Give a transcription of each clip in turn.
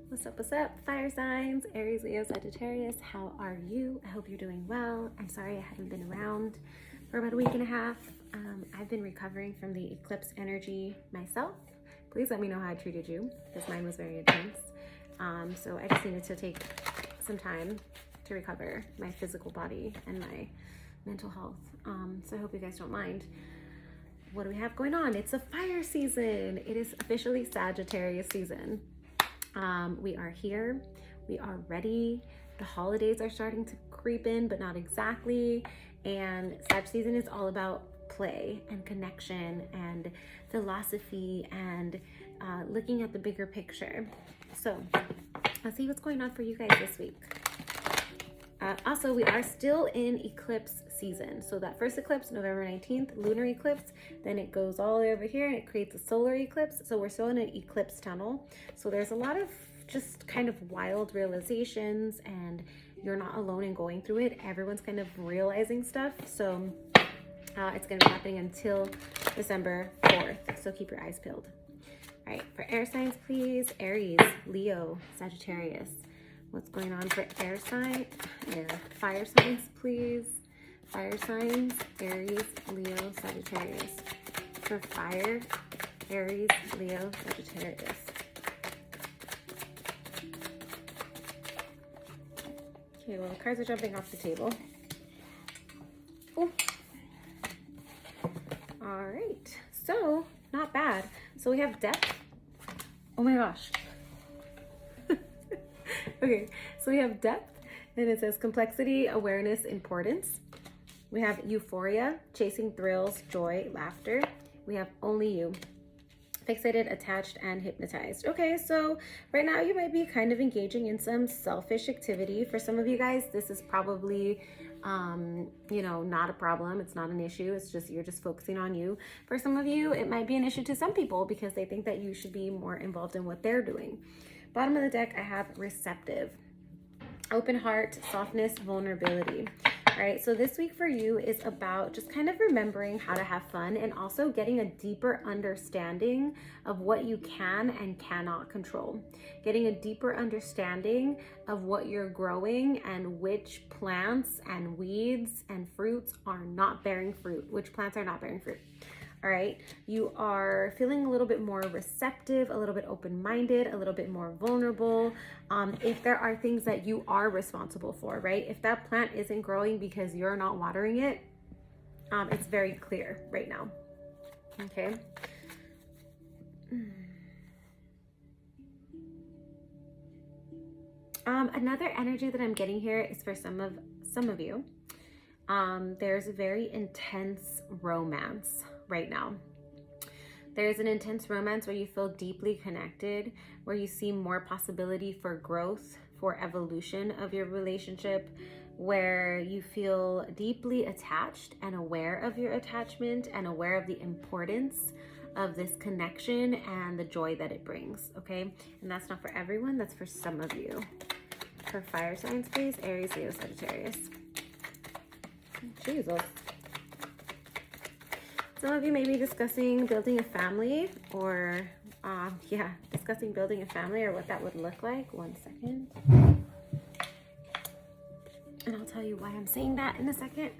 What's up, fire signs, Aries, Leo, Sagittarius? How are you? I hope you're doing well. I'm sorry I haven't been around for about a week and a half. I've been recovering from the eclipse energy myself. Please let me know how I treated you, because mine was very intense. So I just needed to take some time to recover my physical body and my mental health. So I hope you guys don't mind. What do we have going on? It's a fire season. It is officially Sagittarius season. We are here, we are ready. The holidays are starting to creep in, but not exactly. And Sag season is all about play and connection and philosophy and looking at the bigger picture. So let's see what's going on for you guys this week. Also, we are still in eclipse season. So that first eclipse, November 19th, lunar eclipse, then it goes all the way over here and it creates a solar eclipse. So we're still in an eclipse tunnel. So there's a lot of just kind of wild realizations, and you're not alone in going through it. Everyone's kind of realizing stuff. So it's going to be happening until December 4th. So keep your eyes peeled. All right, for air signs, please. Aries, Leo, Sagittarius. What's going on for air sign? Fire signs, please. Fire signs, Aries, Leo, Sagittarius. For fire, Aries, Leo, Sagittarius. Okay, well, the cards are jumping off the table. Ooh. All right, so not bad. So we have depth. Oh my gosh. Okay, so we have depth, and it says complexity, awareness, importance. We have euphoria, chasing thrills, joy, laughter. We have only you, fixated, attached, and hypnotized. Okay, so right now you might be kind of engaging in some selfish activity. For some of you guys, this is probably, not a problem. It's not an issue. It's just, you're just focusing on you. For some of you, it might be an issue to some people because they think that you should be more involved in what they're doing. Bottom of the deck, I have receptive, open heart, softness, vulnerability. All right, so this week for you is about just kind of remembering how to have fun and also getting a deeper understanding of what you can and cannot control. Getting a deeper understanding of what you're growing and which plants and weeds and fruits are not bearing fruit, which plants are not bearing fruit. All right, you are feeling a little bit more receptive, a little bit open-minded, a little bit more vulnerable. If there are things that you are responsible for, right? If that plant isn't growing because you're not watering it, it's very clear right now. Okay. Another energy that I'm getting here is for some of you. There's a very intense romance right now. There's an intense romance where you feel deeply connected, where you see more possibility for growth, for evolution of your relationship, where you feel deeply attached and aware of your attachment and aware of the importance of this connection and the joy that it brings, okay? And that's not for everyone, that's for some of you. For fire signs, please, Aries, Leo, Sagittarius. Jesus. Some of you may be discussing building a family or, discussing building a family or what that would look like. 1 second. And I'll tell you why I'm saying that in a second.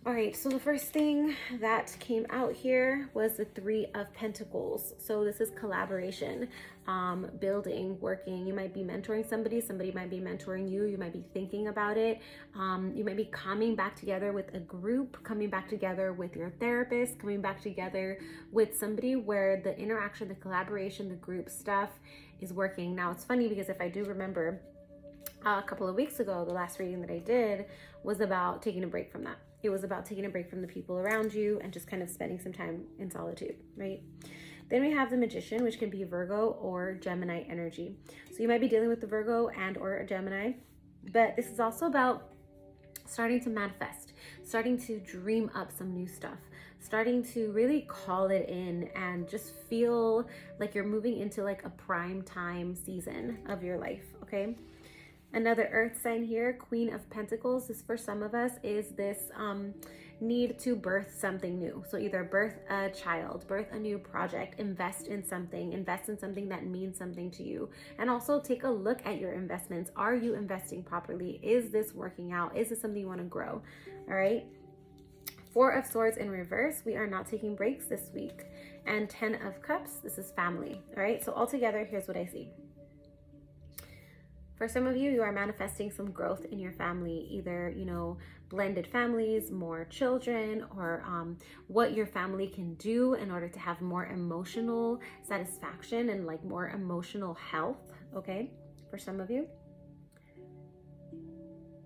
All right, so the first thing that came out here was the Three of Pentacles. So this is collaboration, building, working. You might be mentoring somebody, somebody might be mentoring you, you might be thinking about it. You might be coming back together with a group, coming back together with your therapist, coming back together with somebody where the interaction, the collaboration, the group stuff is working. Now, it's funny because if I do remember, a couple of weeks ago, the last reading that I did was about taking a break from that. It was about taking a break from the people around you and just kind of spending some time in solitude, right? Then we have the Magician, which can be Virgo or Gemini energy. So you might be dealing with the Virgo and or a Gemini, but this is also about starting to manifest, starting to dream up some new stuff, starting to really call it in and just feel like you're moving into like a prime time season of your life, okay? Another earth sign here, Queen of Pentacles. This for some of us is this need to birth something new. So either birth a child, birth a new project, invest in something that means something to you. And also take a look at your investments. Are you investing properly? Is this working out? Is this something you want to grow? All right. Four of Swords in reverse. We are not taking breaks this week. And 10 of Cups. This is family. All right. So altogether, here's what I see. For some of you, you are manifesting some growth in your family, either, you know, blended families, more children, or what your family can do in order to have more emotional satisfaction and like more emotional health, okay, for some of you.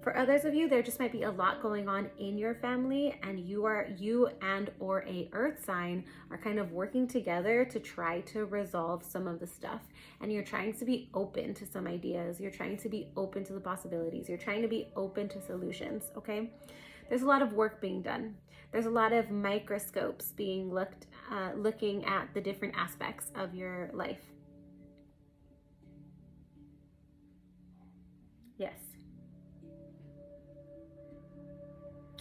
For others of you, there just might be a lot going on in your family, and you and or a earth sign are kind of working together to try to resolve some of the stuff. And you're trying to be open to some ideas. You're trying to be open to the possibilities. You're trying to be open to solutions, okay? There's a lot of work being done. There's a lot of microscopes being looking at the different aspects of your life. Yes.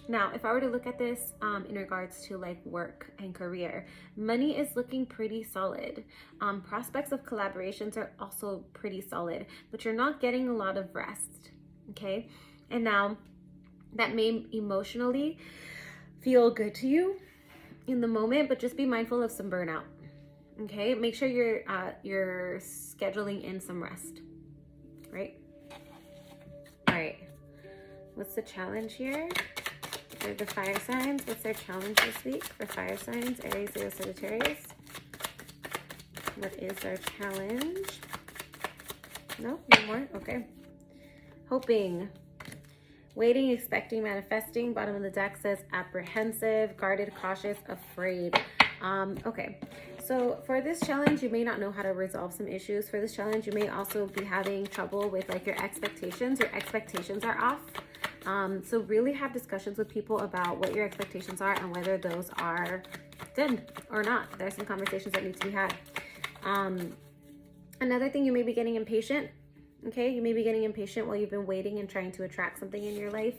Now, if I were to look at this in regards to like work and career, money is looking pretty solid. Prospects of collaborations are also pretty solid, but you're not getting a lot of rest, okay? And now that may emotionally feel good to you in the moment, but just be mindful of some burnout, okay? Make sure you're scheduling in some rest, right? All right, what's the challenge here? For the fire signs, what's their challenge this week for fire signs? Aries, Leo, Sagittarius. What is their challenge? No more? Okay. Hoping, waiting, expecting, manifesting. Bottom of the deck says apprehensive, guarded, cautious, afraid. Okay. So for this challenge, you may not know how to resolve some issues. For this challenge, you may also be having trouble with like your expectations. Your expectations are off. So really have discussions with people about what your expectations are and whether those are good or not. There's some conversations that need to be had. Another thing, you may be getting impatient. Okay, you may be getting impatient while you've been waiting and trying to attract something in your life.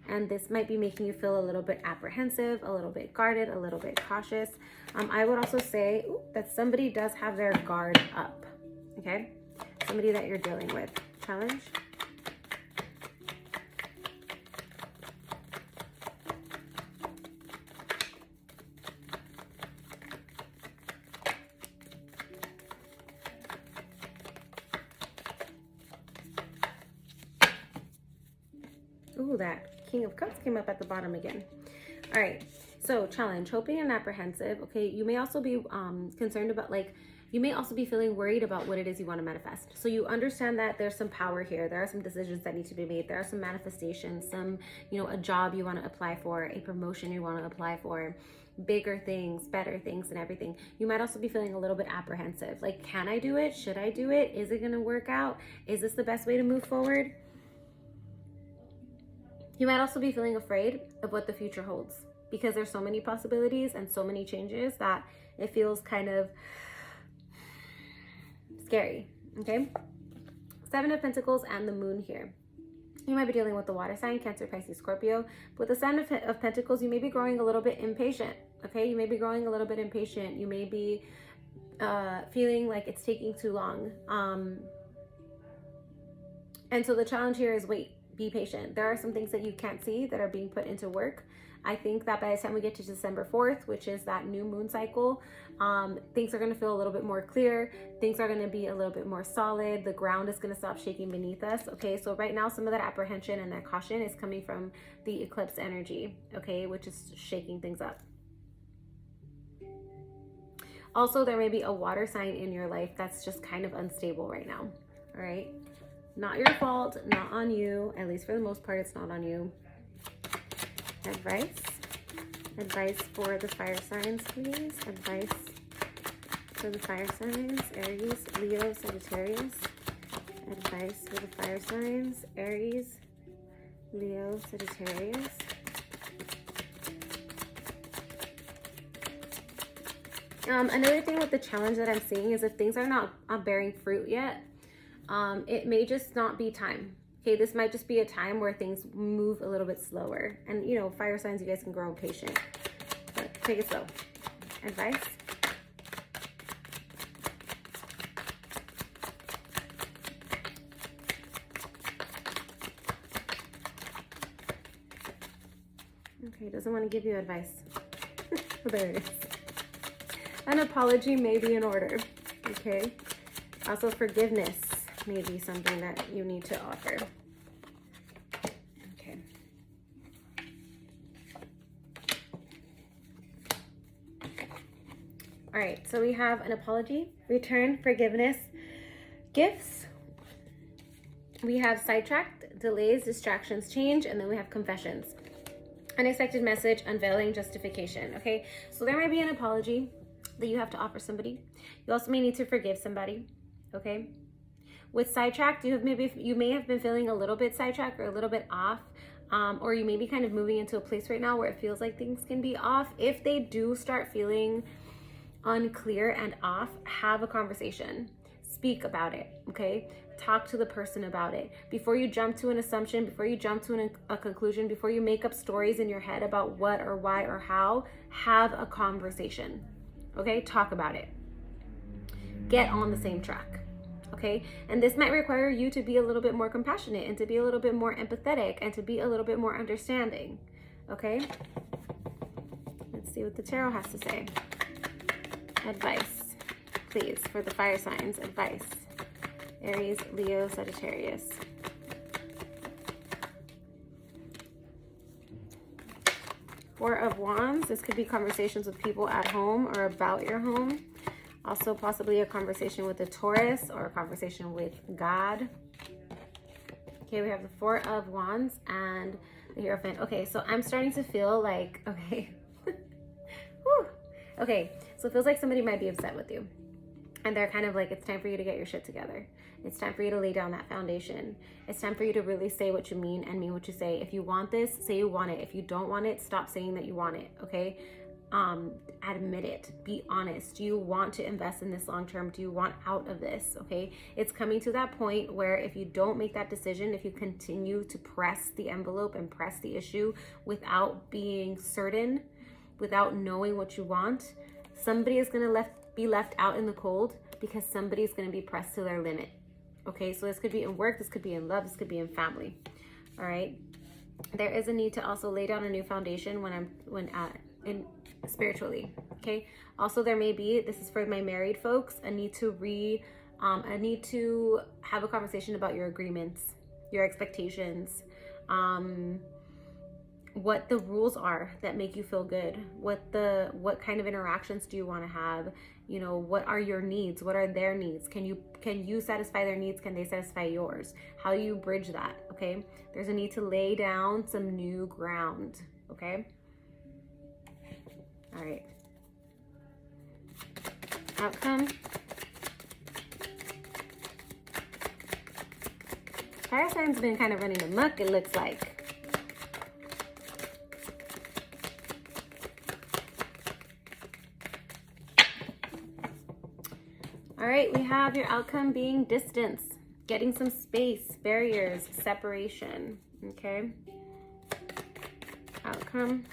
And this might be making you feel a little bit apprehensive, a little bit guarded, a little bit cautious. I would also say that somebody does have their guard up. Okay, somebody that you're dealing with. Challenge. Ooh, that King of Cups came up at the bottom again. All right, so challenge, hoping and apprehensive. Okay, you may also be concerned about, like, you may also be feeling worried about what it is you want to manifest. So you understand that there's some power here. There are some decisions that need to be made. There are some manifestations, some, you know, a job you want to apply for, a promotion you want to apply for, bigger things, better things, and everything. You might also be feeling a little bit apprehensive. Like, can I do it? Should I do it? Is it going to work out? Is this the best way to move forward? You might also be feeling afraid of what the future holds because there's so many possibilities and so many changes that it feels kind of scary, okay? Seven of Pentacles and the Moon here. You might be dealing with the water sign, Cancer, Pisces, Scorpio. But with the Seven of Pentacles, you may be growing a little bit impatient, okay? You may be growing a little bit impatient. You may be feeling like it's taking too long. And so the challenge here is wait. Be patient. There are some things that you can't see that are being put into work. I think that by the time we get to December 4th, which is that new moon cycle, things are going to feel a little bit more clear. Things are going to be a little bit more solid. The ground is going to stop shaking beneath us. Okay, so right now, some of that apprehension and that caution is coming from the eclipse energy, okay, which is shaking things up. Also, there may be a water sign in your life that's just kind of unstable right now. All right. Not your fault, not on you. At least for the most part, it's not on you. Advice? Advice for the fire signs, please. Advice for the fire signs. Aries, Leo, Sagittarius. Advice for the fire signs. Aries, Leo, Sagittarius. Another thing with the challenge that I'm seeing is if things are not bearing fruit yet, it may just not be time. Okay, this might just be a time where things move a little bit slower. And, you know, fire signs, you guys can grow impatient. But take it slow. Advice? Okay, doesn't want to give you advice. There it is. An apology may be in order. Okay. Also, forgiveness may be something that you need to offer. Okay. All right, so we have an apology, return, forgiveness, gifts. We have sidetracked, delays, distractions, change, and then we have confessions. Unexpected message, unveiling, justification. Okay, so there might be an apology that you have to offer somebody. You also may need to forgive somebody. Okay, with sidetracked, you may have been feeling a little bit sidetracked or a little bit off, or you may be kind of moving into a place right now where it feels like things can be off. If they do start feeling unclear and off, have a conversation. Speak about it. Okay, talk to the person about it before you jump to an assumption, before you jump to a conclusion, before you make up stories in your head about what or why or how. Have a conversation. Okay, talk about it. Get on the same track. Okay, and this might require you to be a little bit more compassionate and to be a little bit more empathetic and to be a little bit more understanding. Okay, let's see what the tarot has to say. Advice, please, for the fire signs. Advice. Aries, Leo, Sagittarius. Four of Wands. This could be conversations with people at home or about your home. Also possibly a conversation with a Taurus or a conversation with God. Okay, we have the Four of Wands and the Hierophant. Okay, so I'm starting to feel like, okay. Whew. Okay, so it feels like somebody might be upset with you. And they're kind of like, it's time for you to get your shit together. It's time for you to lay down that foundation. It's time for you to really say what you mean and mean what you say. If you want this, say you want it. If you don't want it, stop saying that you want it, okay? Admit it. Be honest. Do you want to invest in this long term? Do you want out of this, okay? It's coming to that point where if you don't make that decision, if you continue to press the envelope and press the issue without being certain, without knowing what you want, somebody is going to be left out in the cold because somebody is going to be pressed to their limit. Okay, so this could be in work, this could be in love, this could be in family. All right, there is a need to also lay down a new foundation spiritually. Okay, also there may be, this is for my married folks, a need to have a conversation about your agreements, your expectations, what the rules are that make you feel good, what kind of interactions do you want to have, you know, what are your needs, what are their needs, can you satisfy their needs, can they satisfy yours, how do you bridge that? Okay, there's a need to lay down some new ground. Okay, all right, outcome. Fire sign's been kind of running amok, it looks like. All right, we have your outcome being distance, getting some space, barriers, separation. Okay, outcome.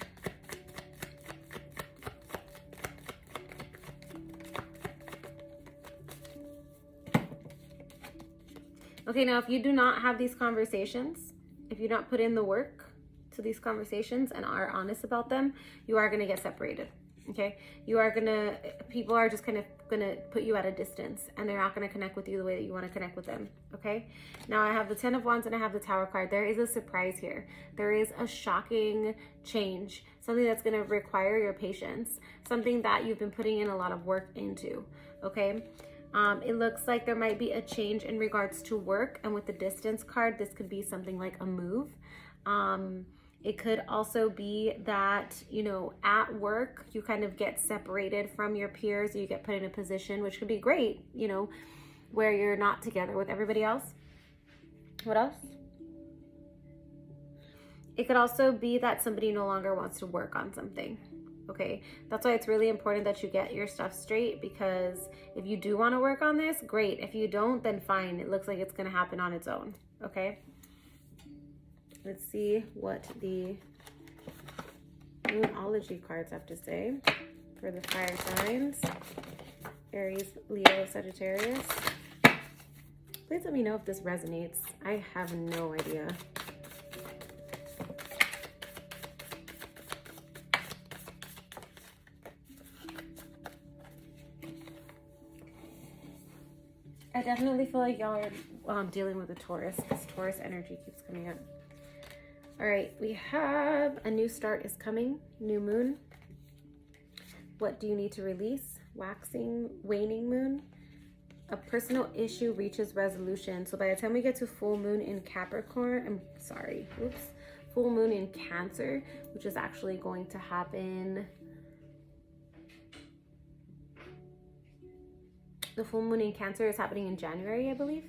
Okay, now if you do not have these conversations, if you don't put in the work to these conversations and are honest about them, you are going to get separated. Okay, people are just kind of gonna put you at a distance and they're not gonna connect with you the way that you want to connect with them. Okay, now I have the 10 of Wands and I have the Tower card. There is a surprise here. There is a shocking change, something that's gonna require your patience, something that you've been putting in a lot of work into. Okay, it looks like there might be a change in regards to work, and with the distance card, this could be something like a move. It could also be that, you know, at work, you kind of get separated from your peers. You get put in a position, which could be great, you know, where you're not together with everybody else. What else? It could also be that somebody no longer wants to work on something. Okay, that's why it's really important that you get your stuff straight, because if you do want to work on this, great. If you don't, then fine. It looks like it's going to happen on its own. Okay. Let's see what the Moonology cards have to say for the fire signs. Aries, Leo, Sagittarius. Please let me know if this resonates. I have no idea. I definitely feel like y'all are dealing with a Taurus. This Taurus energy keeps coming up. All right, we have a new start is coming, new moon. What do you need to release? Waxing, waning moon. A personal issue reaches resolution. So by the time we get to full moon in Capricorn, full moon in Cancer, which is actually going to happen. The full moon in Cancer is happening in January, I believe.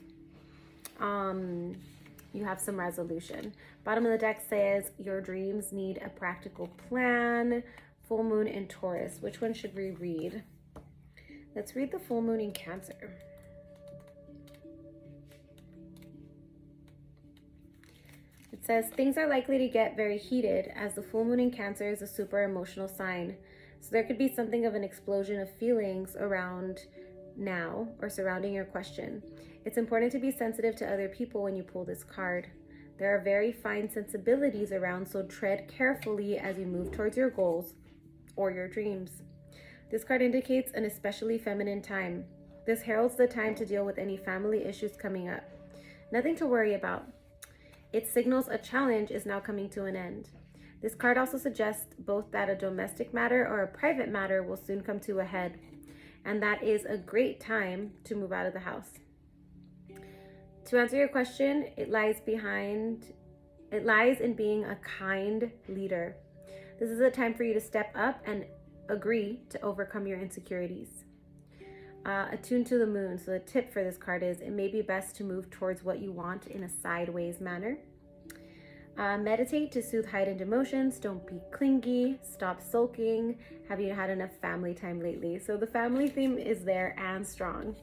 You have some resolution. Bottom of the deck says your dreams need a practical plan. Full moon in Taurus. Which one should we read? Let's read the full moon in Cancer. It says things are likely to get very heated as the full moon in Cancer is a super emotional sign. So there could be something of an explosion of feelings around now or surrounding your question. It's important to be sensitive to other people when you pull this card. There are very fine sensibilities around, so tread carefully as you move towards your goals or your dreams. This card indicates an especially feminine time. This heralds the time to deal with any family issues coming up. Nothing to worry about. It signals a challenge is now coming to an end. This card also suggests both that a domestic matter or a private matter will soon come to a head, and that is a great time to move out of the house. To answer your question, it lies in being a kind leader. This is a time for you to step up and agree to overcome your insecurities. Attuned to the moon. So the tip for this card is it may be best to move towards what you want in a sideways manner. Meditate to soothe heightened emotions. Don't be clingy. Stop sulking. Have you had enough family time lately? So the family theme is there and strong.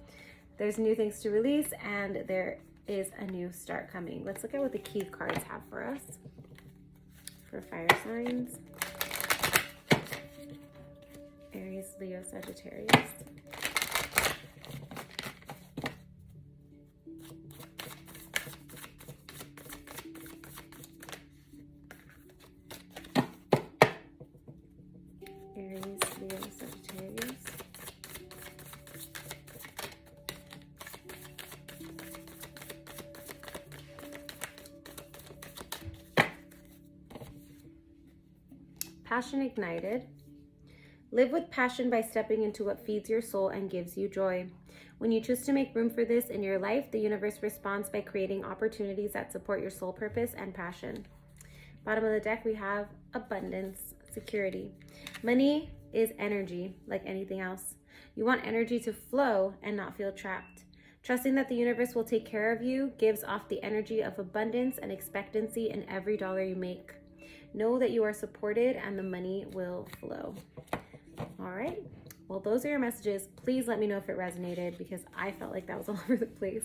There's new things to release and there is a new start coming. Let's look at what the key cards have for us for fire signs. Aries, Leo, Sagittarius. Aries, Leo, Sagittarius. Passion ignited. Live with passion by stepping into what feeds your soul and gives you joy. When you choose to make room for this in your life, the universe responds by creating opportunities that support your soul purpose and passion. Bottom of the deck, we have abundance, security. Money is energy, like anything else. You want energy to flow and not feel trapped. Trusting that the universe will take care of you gives off the energy of abundance and expectancy in every dollar you make. Know that you are supported and the money will flow. All right. Well, those are your messages. Please let me know if it resonated because I felt like that was all over the place.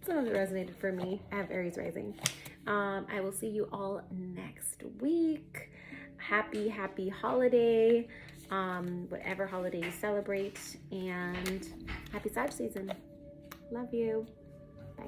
Some of it resonated for me. I have Aries rising. I will see you all next week. Happy holiday, whatever holiday you celebrate, and happy Sag season. Love you. Bye.